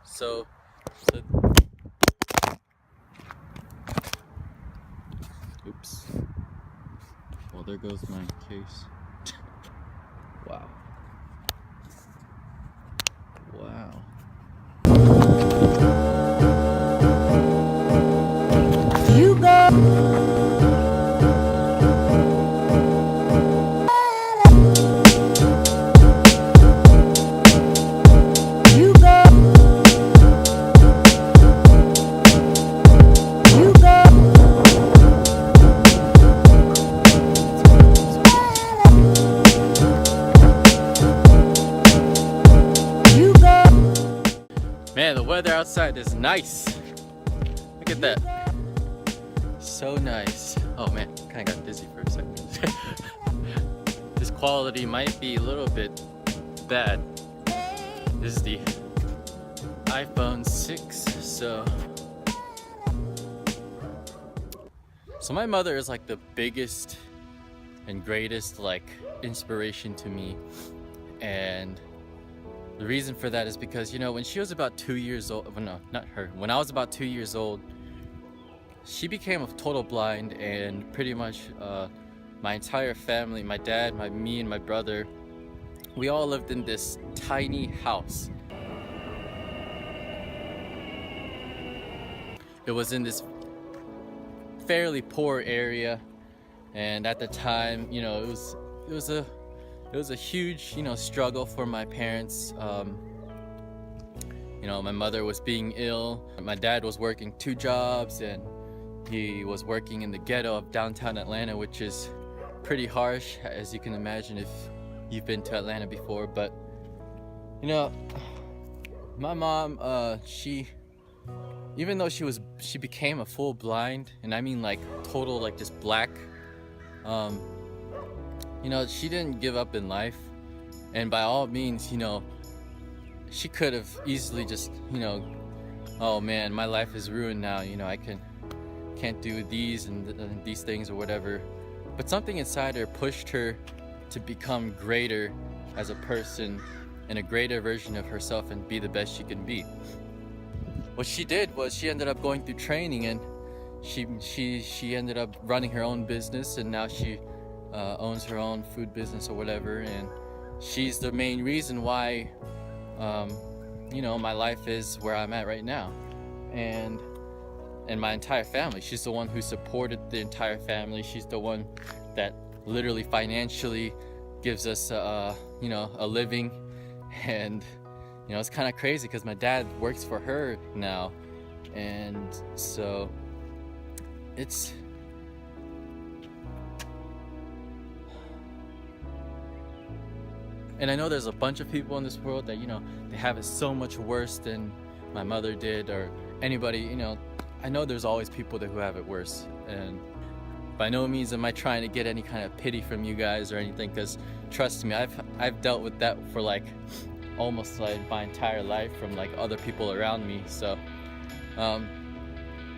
So, so oops. Well, there goes my case. Wow. Wow. You go. You go. You go. You go. Man, the weather outside is nice. Look at that. So nice. Oh man, kind of got dizzy for a second. This quality might be a little bit bad. This is the iPhone 6, so my mother is like the biggest and greatest like inspiration to me, and the reason for that is because, you know, when she was about 2 years old, well, no, not her, when I was about 2 years old, she became a total blind, and pretty much my entire family, my dad, me and my brother, we all lived in this tiny house. It was in this fairly poor area, and at the time, you know, it was a huge, you know, struggle for my parents. You know, my mother was being ill. My dad was working 2 jobs, and he was working in the ghetto of downtown Atlanta, which is pretty harsh, as you can imagine if you've been to Atlanta before. But, you know, my mom, even though she became a full blind, and I mean like total, like just black, you know, she didn't give up in life. And by all means, you know, she could have easily just, you know, oh man, my life is ruined now, you know, I can't do these and these things or whatever. But something inside her pushed her to become greater as a person and a greater version of herself and be the best she can be. What she did was she ended up going through training, and she ended up running her own business, and now she owns her own food business or whatever, and she's the main reason why you know, my life is where I'm at right now, and my entire family. She's the one who supported the entire family. She's the one that literally financially gives us you know, a living. And you know, it's kind of crazy because my dad works for her now, and so it's and I know there's a bunch of people in this world that, you know, they have it so much worse than my mother did, or anybody, you know. I know there's always people who have it worse, and by no means am I trying to get any kind of pity from you guys or anything, because trust me, I've dealt with that for like almost like my entire life from like other people around me. So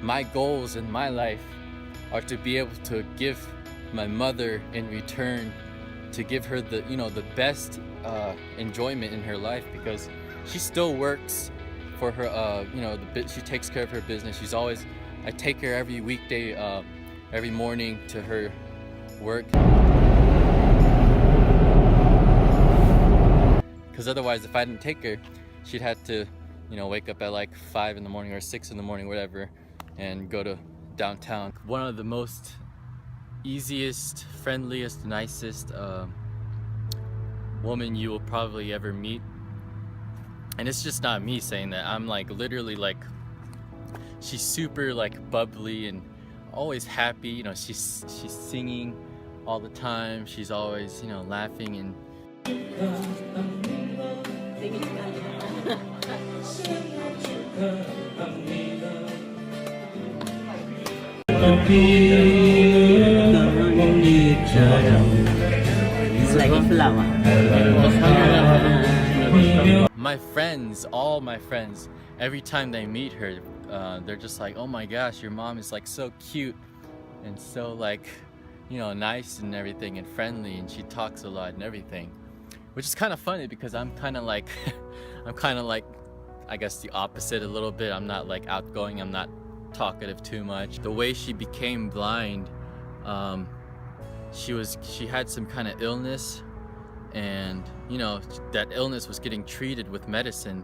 my goals in my life are to be able to give my mother in return, to give her the, you know, the best enjoyment in her life, because she still works for her, you know, she takes care of her business. She's always, I take her every weekday, every morning to her work, because otherwise if I didn't take her, she'd have to, you know, wake up at like 5 in the morning or 6 in the morning, whatever, and go to downtown. One of the most easiest, friendliest, nicest woman you will probably ever meet. And it's just not me saying that. I'm like literally like, she's super like bubbly and always happy. You know, she's singing all the time. She's always, you know, laughing and It's like a flower. my friends, all my friends, every time they meet her, they're just like, oh my gosh, your mom is like so cute and so like, you know, nice and everything and friendly, and she talks a lot and everything, which is kind of funny because I'm kind of like I'm kind of like I guess the opposite a little bit. I'm not like outgoing, I'm not talkative too much. The way she became blind, she had some kind of illness, and you know, that illness was getting treated with medicine,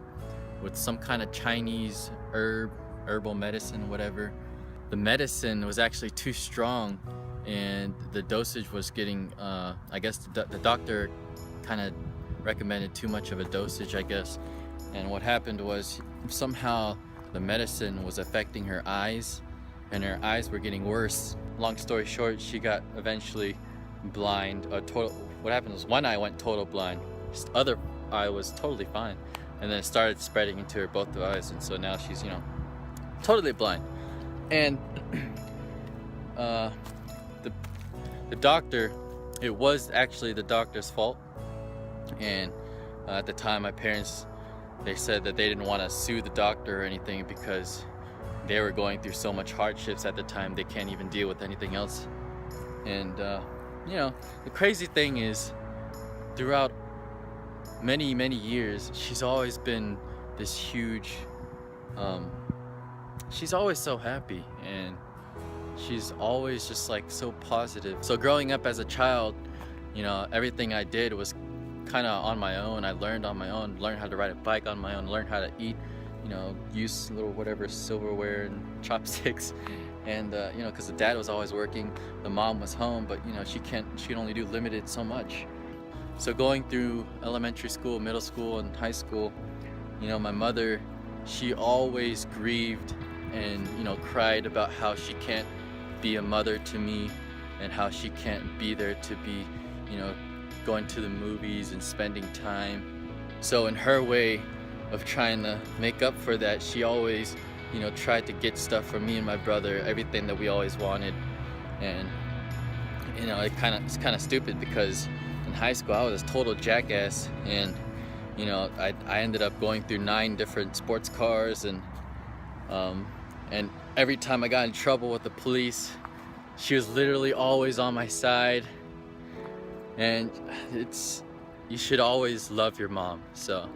with some kind of Chinese herbal medicine, whatever. The medicine was actually too strong, and the dosage was getting, I guess the doctor kind of recommended too much of a dosage, I guess. And what happened was somehow the medicine was affecting her eyes, and her eyes were getting worse. Long story short, she got eventually blind. What happened was one eye went total blind, the other eye was totally fine, and then it started spreading into her both eyes, and so now she's, you know, totally blind. And the doctor, it was actually the doctor's fault. And at the time, my parents, they said that they didn't want to sue the doctor or anything because they were going through so much hardships at the time, they can't even deal with anything else. And you know, the crazy thing is, throughout many years, she's always been this huge, she's always so happy, and she's always just like so positive. So growing up as a child, you know, everything I did was kind of on my own. I learned on my own, learned how to ride a bike on my own, learned how to eat, you know, use little whatever silverware and chopsticks. And you know, because the dad was always working, the mom was home, but you know, she can only do limited so much. So going through elementary school, middle school, and high school, you know, my mother, she always grieved and, you know, cried about how she can't be a mother to me, and how she can't be there to be, you know, going to the movies and spending time. So in her way of trying to make up for that, she always, you know, tried to get stuff for me and my brother, everything that we always wanted. And you know, it's kind of stupid because in high school I was a total jackass, and you know, I ended up going through 9 different sports cars, and every time I got in trouble with the police, she was literally always on my side. And you should always love your mom. So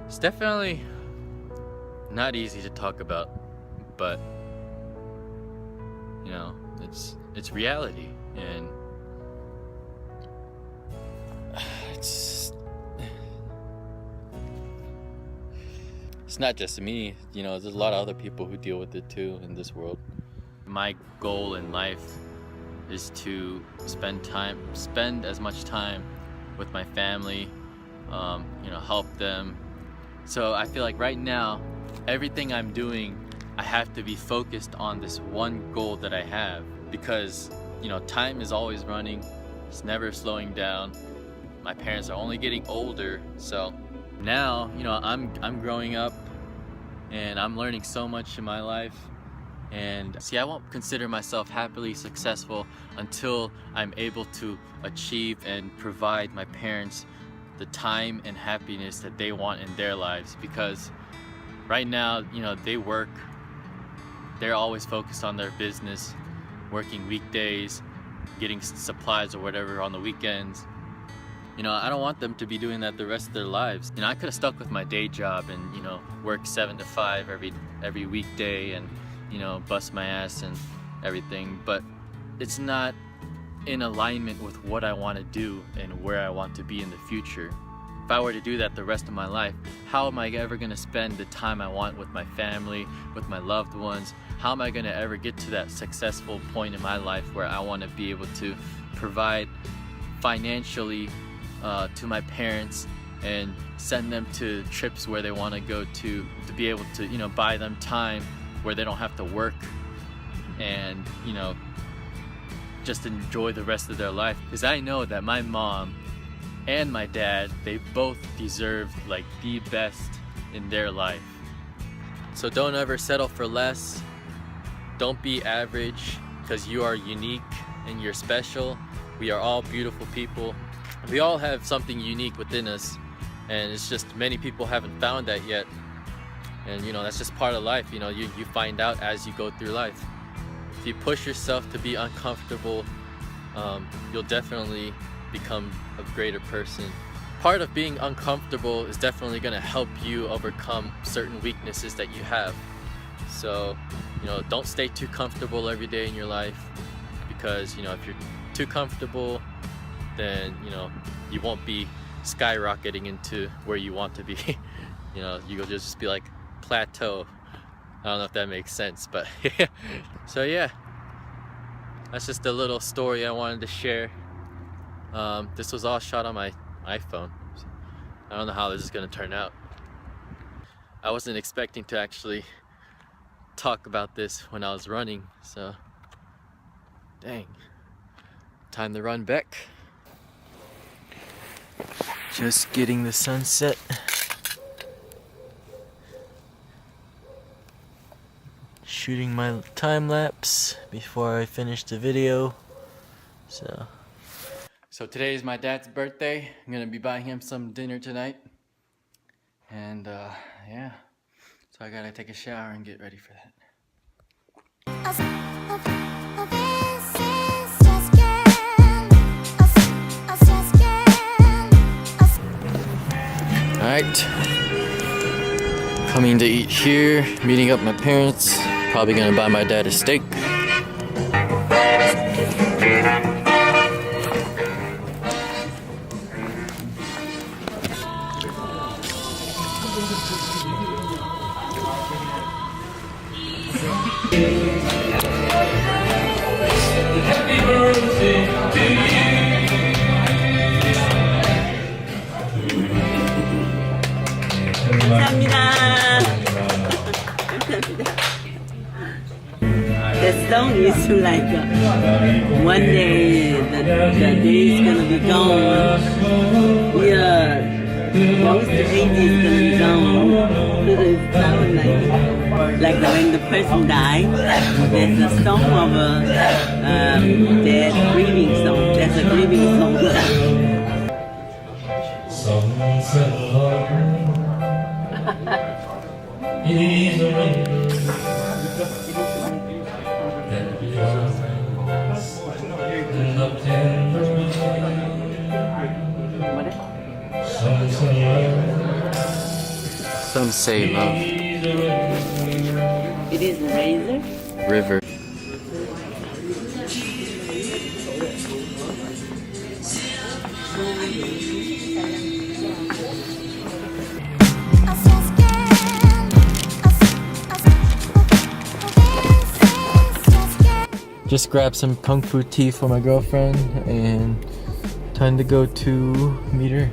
it's definitely not easy to talk about, but you know, it's reality, and it's not just me, you know, there's a lot of other people who deal with it too in this world. My goal in life is to spend as much time with my family, you know, help them. So I feel like right now, everything I'm doing, I have to be focused on this one goal that I have, because you know, time is always running, it's never slowing down. My parents are only getting older, so now, you know, I'm growing up and I'm learning so much in my life. And see, I won't consider myself happily successful until I'm able to achieve and provide my parents the time and happiness that they want in their lives. Because right now, you know, they work, they're always focused on their business, working weekdays, getting supplies or whatever on the weekends. You know, I don't want them to be doing that the rest of their lives. You know, I could have stuck with my day job and, you know, work 7 to 5 every weekday and, you know, bust my ass and everything, but it's not in alignment with what I want to do and where I want to be in the future. If I were to do that the rest of my life, how am I ever going to spend the time I want with my family, with my loved ones? How am I going to ever get to that successful point in my life where I want to be able to provide financially to my parents and send them to trips where they want to go to be able to, you know, buy them time where they don't have to work and, you know, just enjoy the rest of their life? Because I know that my mom and my dad, they both deserve like the best in their life. So don't ever settle for less. don't be average, because you are unique and you're special. We are all beautiful people. We all have something unique within us, and it's just many people haven't found that yet. And you know, that's just part of life. You know, you find out as you go through life. If you push yourself to be uncomfortable, you'll definitely become a greater person. Part of being uncomfortable is definitely going to help you overcome certain weaknesses that you have. So, you know, don't stay too comfortable every day in your life, because, you know, if you're too comfortable, then, you know, you won't be skyrocketing into where you want to be. You know, you'll just be like plateau. I don't know if that makes sense, but so yeah, that's just a little story I wanted to share. This was all shot on my iPhone. I don't know how this is gonna turn out. I wasn't expecting to actually talk about this when I was running, so dang, time to run back. Just getting the sunset. Shooting my time lapse before I finish the video. So today is my dad's birthday. I'm gonna be buying him some dinner tonight. And yeah, so I gotta take a shower and get ready for that. Alright, coming to eat here, meeting up my parents. Probably gonna buy my dad a steak. The song is like one day the day is gonna be gone. Yeah, once the baby is gonna be gone. It sounds like when the person dies, there's a song of dead grieving song. There's a grieving song. Some say love. It is razor. River. Just grabbed some kung fu tea for my girlfriend and time to go to meet her.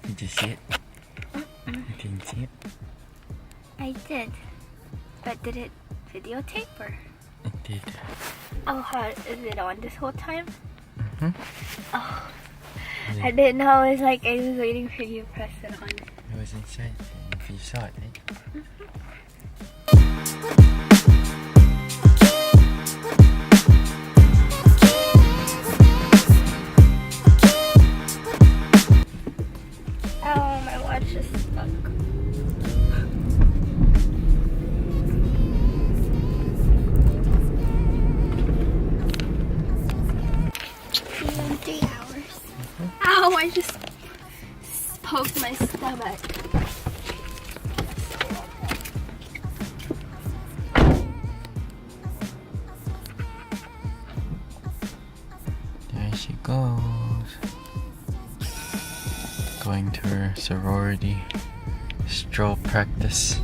Did you see it? You didn't see it? I did. But did it videotape or? It did. Oh, how is it on this whole time? Mm-hmm. Oh, I didn't know. I was like, I was waiting for you to press it on. It was inside. If you saw it, right? Oh, my watch is stuck. See you in 3 hours. Ow, I just poked my stomach. There she goes. going to her sorority stroll practice.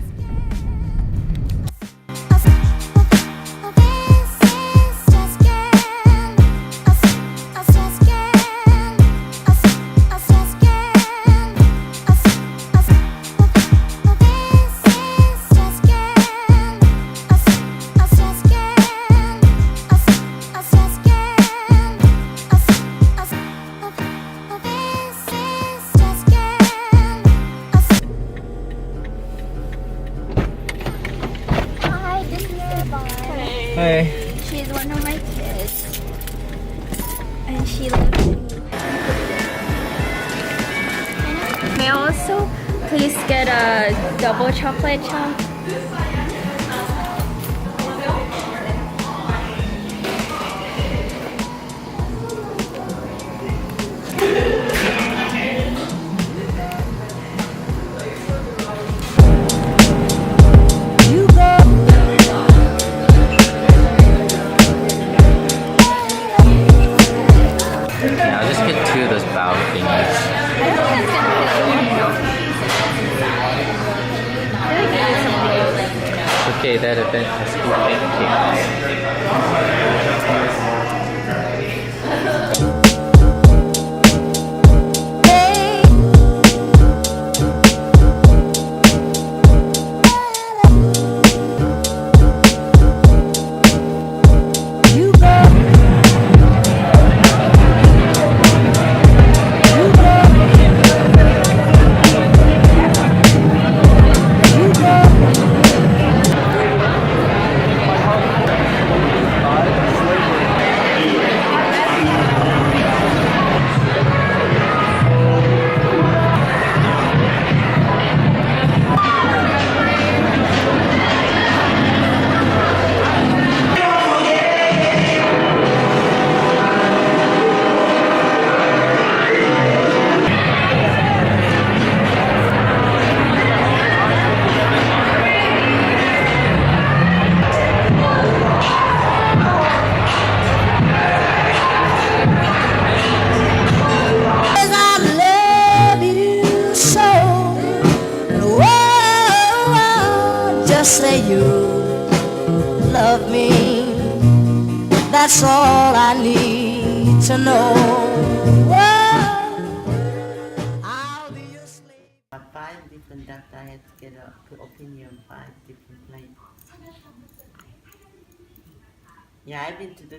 Hi, this is Devon. Hi. She's one of my kids. And she lives in May I also please get a double chocolate chunk? Yeah, I'll just get 2 of those bow thingies. I hope that's gonna fit. It's okay, that event has 2 pancakes. Just say you love me. That's all I need to know. I'll be your slave. 5 different doctors. I had to get a good opinion 5 different places. Yeah, I've been to the